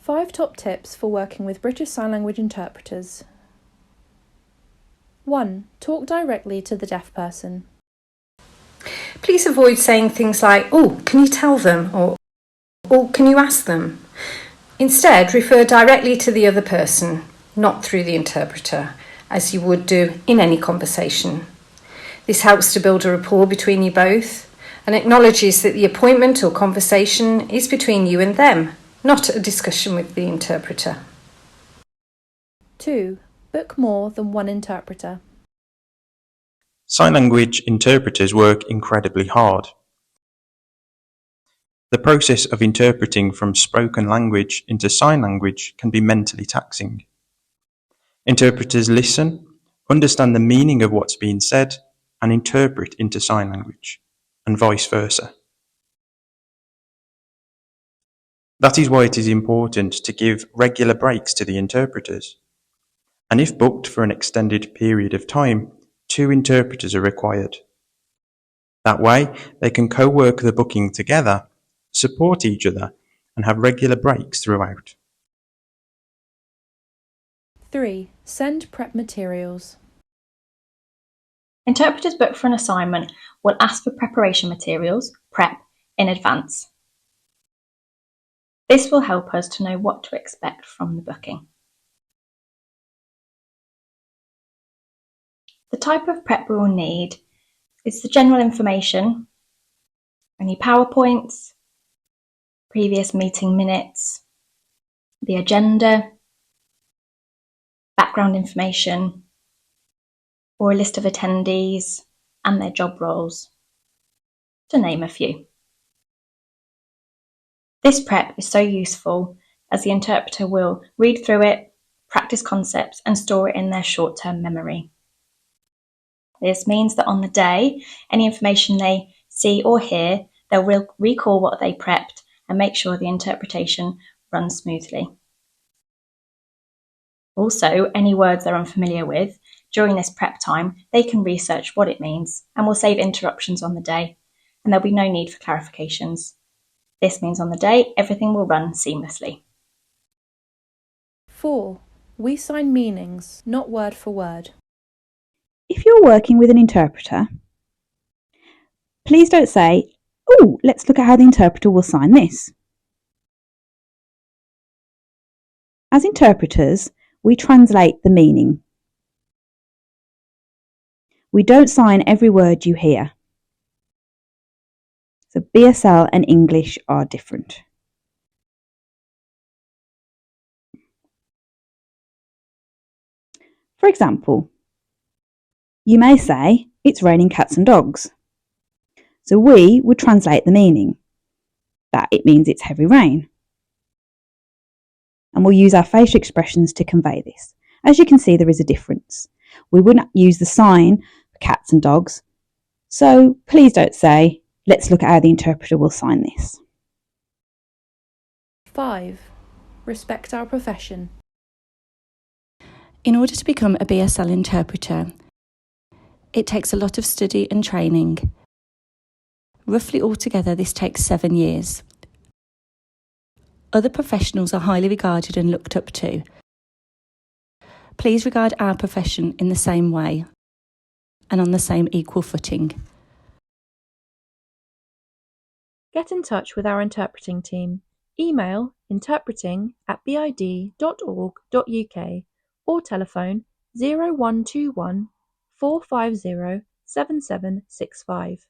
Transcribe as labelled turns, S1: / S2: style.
S1: 5 top tips for working with British Sign Language interpreters. 1. Talk directly to the deaf person.
S2: Please avoid saying things like, "Oh, can you tell them?" or "Oh, can you ask them?" Instead, refer directly to the other person, not through the interpreter, as you would do in any conversation. This helps to build a rapport between you both and acknowledges that the appointment or conversation is between you and them, not a discussion with the interpreter.
S1: 2. Book more than one interpreter.
S3: Sign language interpreters work incredibly hard. The process of interpreting from spoken language into sign language can be mentally taxing. Interpreters listen, understand the meaning of what's being said, and interpret into sign language, and vice versa. That is why it is important to give regular breaks to the interpreters. And if booked for an extended period of time, 2 interpreters are required. That way, they can co-work the booking together, support each other, and have regular breaks throughout.
S1: 3. Send prep materials.
S4: Interpreters booked for an assignment will ask for preparation materials, prep, in advance. This will help us to know what to expect from the booking. The type of prep we will need is the general information, any PowerPoints, previous meeting minutes, the agenda, background information, or a list of attendees and their job roles, to name a few. This prep is so useful as the interpreter will read through it, practice concepts, and store it in their short-term memory. This means that on the day, any information they see or hear, they'll recall what they prepped and make sure the interpretation runs smoothly. Also, any words they're unfamiliar with, during this prep time, they can research what it means and will save interruptions on the day, and there'll be no need for clarifications. This means on the day, everything will run seamlessly.
S1: 4. We sign meanings, not word for word.
S5: If you're working with an interpreter, please don't say, "Oh, let's look at how the interpreter will sign this." As interpreters, we translate the meaning. We don't sign every word you hear. So BSL and English are different. For example, you may say, "It's raining cats and dogs." So we would translate the meaning, that it means it's heavy rain. And we'll use our facial expressions to convey this. As you can see, there is a difference. We wouldn't use the sign for cats and dogs. So please don't say, "Let's look at how the interpreter will sign this."
S1: 5. Respect our profession.
S6: In order to become a BSL interpreter, it takes a lot of study and training. Roughly altogether, this takes 7 years. Other professionals are highly regarded and looked up to. Please regard our profession in the same way and on the same equal footing.
S1: Get in touch with our interpreting team. Email interpreting@bid.org.uk or telephone 0121 450 7765.